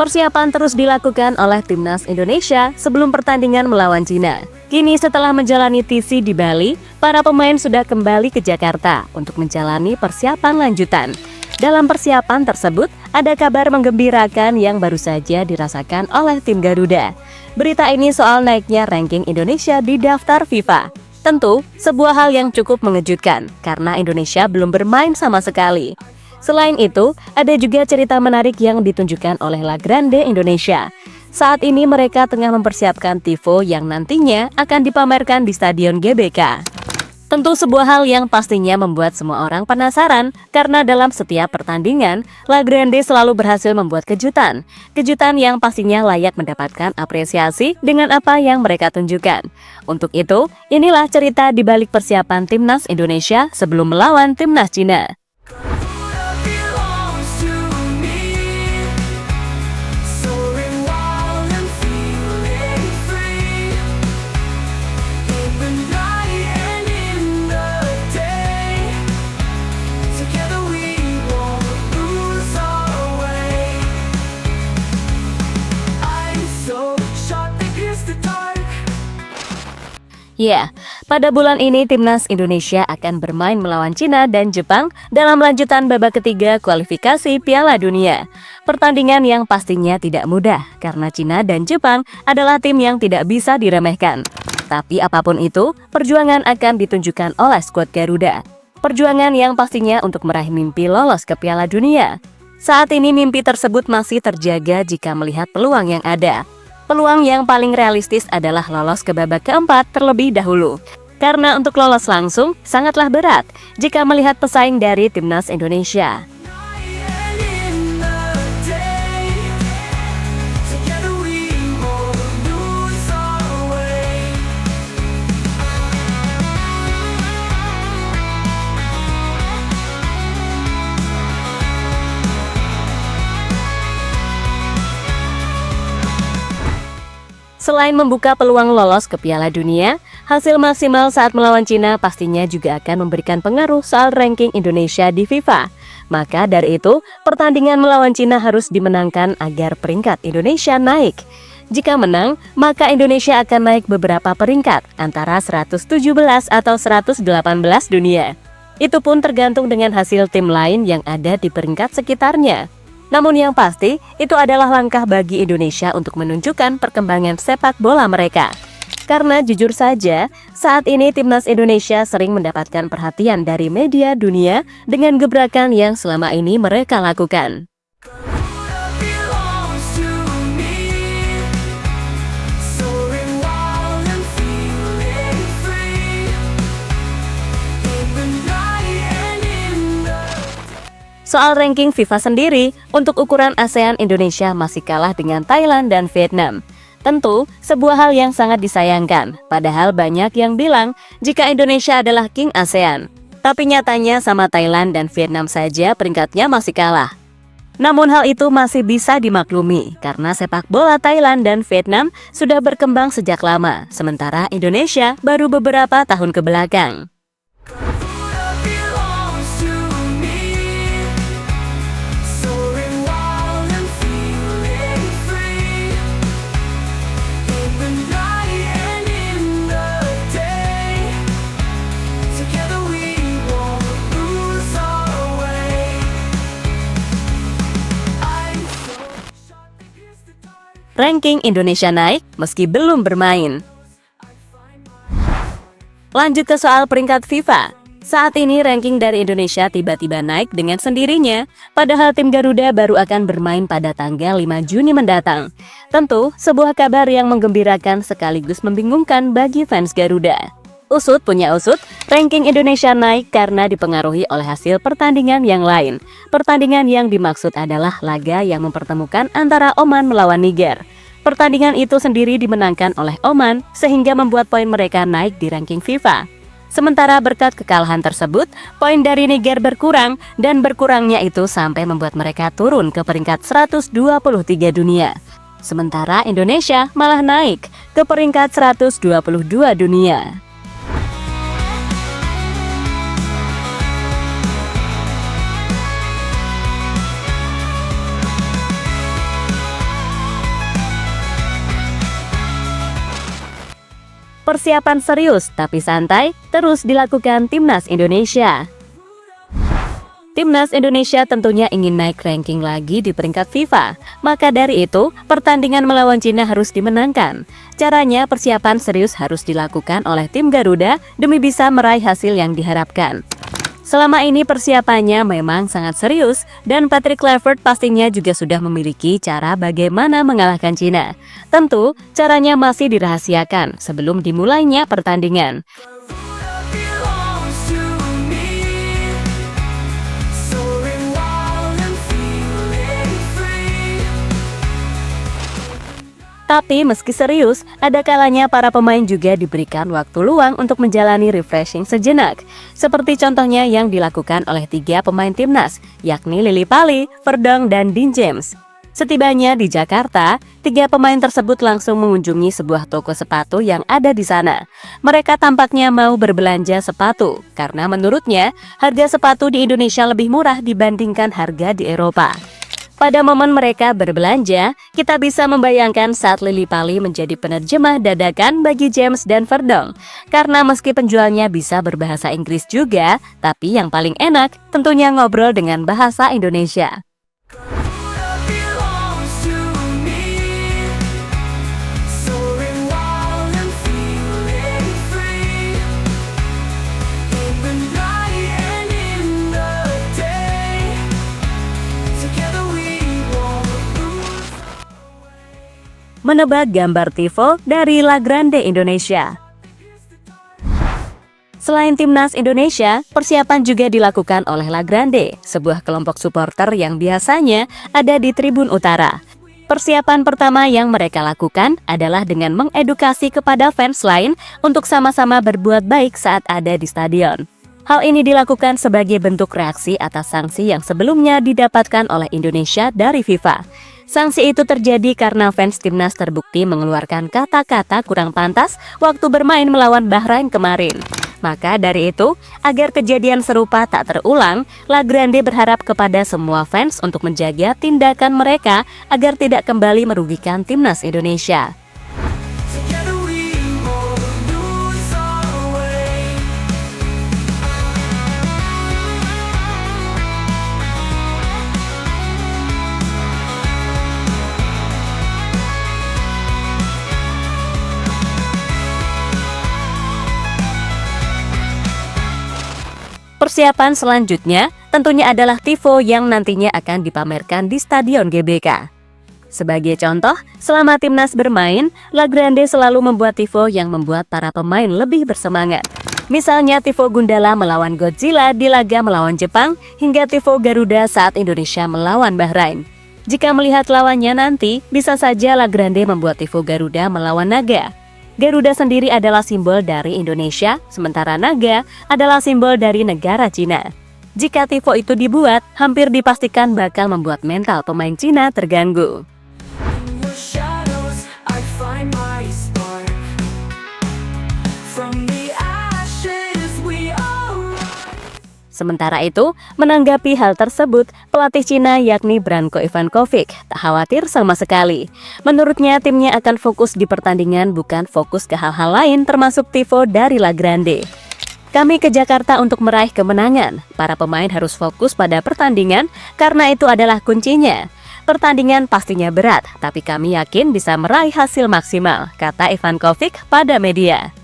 Persiapan terus dilakukan oleh timnas Indonesia sebelum pertandingan melawan Cina. Kini setelah menjalani TC di Bali, para pemain sudah kembali ke Jakarta untuk menjalani persiapan lanjutan. Dalam persiapan tersebut, ada kabar menggembirakan yang baru saja dirasakan oleh tim Garuda. Berita ini soal naiknya ranking Indonesia di daftar FIFA. Tentu, sebuah hal yang cukup mengejutkan karena Indonesia belum bermain sama sekali. Selain itu, ada juga cerita menarik yang ditunjukkan oleh La Grande Indonesia. Saat ini mereka tengah mempersiapkan tifo yang nantinya akan dipamerkan di Stadion GBK. Tentu sebuah hal yang pastinya membuat semua orang penasaran karena dalam setiap pertandingan, La Grande selalu berhasil membuat kejutan. Kejutan yang pastinya layak mendapatkan apresiasi dengan apa yang mereka tunjukkan. Untuk itu, inilah cerita di balik persiapan timnas Indonesia sebelum melawan timnas Cina. Ya, pada bulan ini timnas Indonesia akan bermain melawan Cina dan Jepang dalam lanjutan babak ketiga kualifikasi Piala Dunia. Pertandingan yang pastinya tidak mudah karena Cina dan Jepang adalah tim yang tidak bisa diremehkan. Tapi apapun itu, perjuangan akan ditunjukkan oleh skuad Garuda. Perjuangan yang pastinya untuk meraih mimpi lolos ke Piala Dunia. Saat ini mimpi tersebut masih terjaga jika melihat peluang yang ada. Peluang yang paling realistis adalah lolos ke babak keempat terlebih dahulu. Karena untuk lolos langsung sangatlah berat jika melihat pesaing dari timnas Indonesia. Selain membuka peluang lolos ke Piala Dunia, hasil maksimal saat melawan Cina pastinya juga akan memberikan pengaruh soal ranking Indonesia di FIFA. Maka dari itu, pertandingan melawan Cina harus dimenangkan agar peringkat Indonesia naik. Jika menang, maka Indonesia akan naik beberapa peringkat, antara 117 atau 118 dunia. Itu pun tergantung dengan hasil tim lain yang ada di peringkat sekitarnya. Namun yang pasti, itu adalah langkah bagi Indonesia untuk menunjukkan perkembangan sepak bola mereka. Karena jujur saja, saat ini timnas Indonesia sering mendapatkan perhatian dari media dunia dengan gebrakan yang selama ini mereka lakukan. Soal ranking FIFA sendiri, untuk ukuran ASEAN Indonesia masih kalah dengan Thailand dan Vietnam. Tentu, sebuah hal yang sangat disayangkan, padahal banyak yang bilang jika Indonesia adalah King ASEAN. Tapi nyatanya sama Thailand dan Vietnam saja peringkatnya masih kalah. Namun hal itu masih bisa dimaklumi, karena sepak bola Thailand dan Vietnam sudah berkembang sejak lama, sementara Indonesia baru beberapa tahun kebelakang. Ranking Indonesia naik meski belum bermain. Lanjut ke soal peringkat FIFA. Saat ini ranking dari Indonesia tiba-tiba naik dengan sendirinya, padahal tim Garuda baru akan bermain pada tanggal 5 Juni mendatang. Tentu, sebuah kabar yang menggembirakan sekaligus membingungkan bagi fans Garuda. Usut punya usut, ranking Indonesia naik karena dipengaruhi oleh hasil pertandingan yang lain. Pertandingan yang dimaksud adalah laga yang mempertemukan antara Oman melawan Niger. Pertandingan itu sendiri dimenangkan oleh Oman sehingga membuat poin mereka naik di ranking FIFA. Sementara berkat kekalahan tersebut, poin dari Niger berkurang dan berkurangnya itu sampai membuat mereka turun ke peringkat 123 dunia. Sementara Indonesia malah naik ke peringkat 122 dunia. Persiapan serius tapi santai terus dilakukan Timnas Indonesia. Timnas Indonesia tentunya ingin naik ranking lagi di peringkat FIFA. Maka dari itu, pertandingan melawan Cina harus dimenangkan. Caranya, persiapan serius harus dilakukan oleh tim Garuda demi bisa meraih hasil yang diharapkan. Selama ini persiapannya memang sangat serius dan Patrick Kluivert pastinya juga sudah memiliki cara bagaimana mengalahkan Cina. Tentu, caranya masih dirahasiakan sebelum dimulainya pertandingan. Tapi meski serius, ada kalanya para pemain juga diberikan waktu luang untuk menjalani refreshing sejenak. Seperti contohnya yang dilakukan oleh 3 pemain timnas, yakni Lily Pali, Verdonk, dan Dean James. Setibanya di Jakarta, 3 pemain tersebut langsung mengunjungi sebuah toko sepatu yang ada di sana. Mereka tampaknya mau berbelanja sepatu, karena menurutnya harga sepatu di Indonesia lebih murah dibandingkan harga di Eropa. Pada momen mereka berbelanja, kita bisa membayangkan saat Lily Pali menjadi penerjemah dadakan bagi James dan Verdonk. Karena meski penjualnya bisa berbahasa Inggris juga, tapi yang paling enak tentunya ngobrol dengan bahasa Indonesia. Menebak gambar tifo dari La Grande Indonesia. Selain Timnas Indonesia, persiapan juga dilakukan oleh La Grande, sebuah kelompok supporter yang biasanya ada di tribun utara. Persiapan pertama yang mereka lakukan adalah dengan mengedukasi kepada fans lain untuk sama-sama berbuat baik saat ada di stadion. Hal ini dilakukan sebagai bentuk reaksi atas sanksi yang sebelumnya didapatkan oleh Indonesia dari FIFA. Sanksi itu terjadi karena fans timnas terbukti mengeluarkan kata-kata kurang pantas waktu bermain melawan Bahrain kemarin. Maka dari itu, agar kejadian serupa tak terulang, La Grande berharap kepada semua fans untuk menjaga tindakan mereka agar tidak kembali merugikan timnas Indonesia. Persiapan selanjutnya tentunya adalah tifo yang nantinya akan dipamerkan di Stadion GBK. Sebagai contoh, selama timnas bermain, La Grande selalu membuat tifo yang membuat para pemain lebih bersemangat. Misalnya tifo Gundala melawan Godzilla di laga melawan Jepang, hingga tifo Garuda saat Indonesia melawan Bahrain. Jika melihat lawannya nanti, bisa saja La Grande membuat tifo Garuda melawan Naga. Garuda sendiri adalah simbol dari Indonesia, sementara naga adalah simbol dari negara Cina. Jika tifo itu dibuat, hampir dipastikan bakal membuat mental pemain Cina terganggu. Sementara itu, menanggapi hal tersebut, pelatih Cina yakni Branko Ivankovic tak khawatir sama sekali. Menurutnya, timnya akan fokus di pertandingan, bukan fokus ke hal-hal lain termasuk tifo dari La Grande. Kami ke Jakarta untuk meraih kemenangan. Para pemain harus fokus pada pertandingan karena itu adalah kuncinya. Pertandingan pastinya berat, tapi kami yakin bisa meraih hasil maksimal, kata Ivankovic pada media.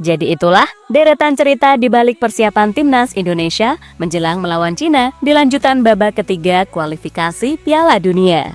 Jadi itulah deretan cerita di balik persiapan Timnas Indonesia menjelang melawan Cina di lanjutan babak ketiga kualifikasi Piala Dunia.